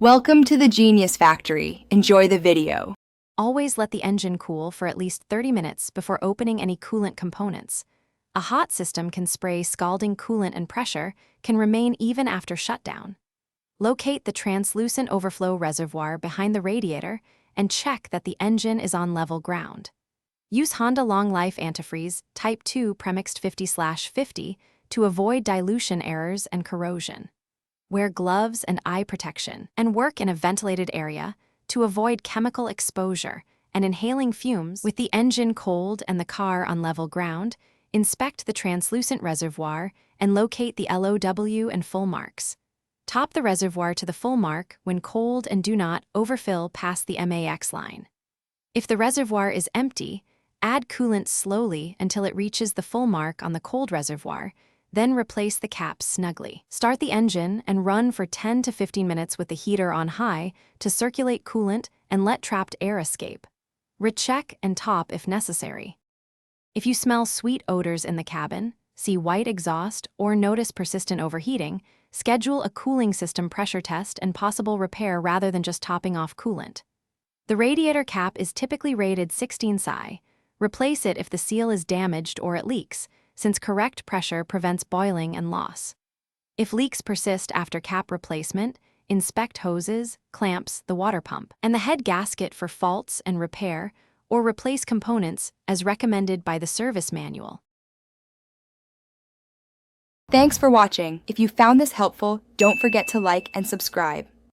Welcome to the Genius Factory. Enjoy the video. Always let the engine cool for at least 30 minutes before opening any coolant components. A hot system can spray scalding coolant, and pressure can remain even after shutdown. Locate the translucent overflow reservoir behind the radiator and check that the engine is on level ground. Use Honda Long Life Antifreeze Type 2 Premixed 50/50 to avoid dilution errors and corrosion. Wear gloves and eye protection, and work in a ventilated area to avoid chemical exposure and inhaling fumes. With the engine cold and the car on level ground, inspect the translucent reservoir and locate the LOW and full marks. Top the reservoir to the full mark when cold and do not overfill past the MAX line. If the reservoir is empty, add coolant slowly until it reaches the full mark on the cold reservoir, then replace the cap snugly. Start the engine and run for 10 to 15 minutes with the heater on high to circulate coolant and let trapped air escape. Recheck and top if necessary. If you smell sweet odors in the cabin, see white exhaust, or notice persistent overheating, schedule a cooling system pressure test and possible repair rather than just topping off coolant. The radiator cap is typically rated 16 psi. Replace it if the seal is damaged or it leaks, since correct pressure prevents boiling and loss. If leaks persist after cap replacement, inspect hoses, clamps, the water pump, and the head gasket for faults and repair, or replace components as recommended by the service manual. Thanks for watching. If you found this helpful, don't forget to like and subscribe.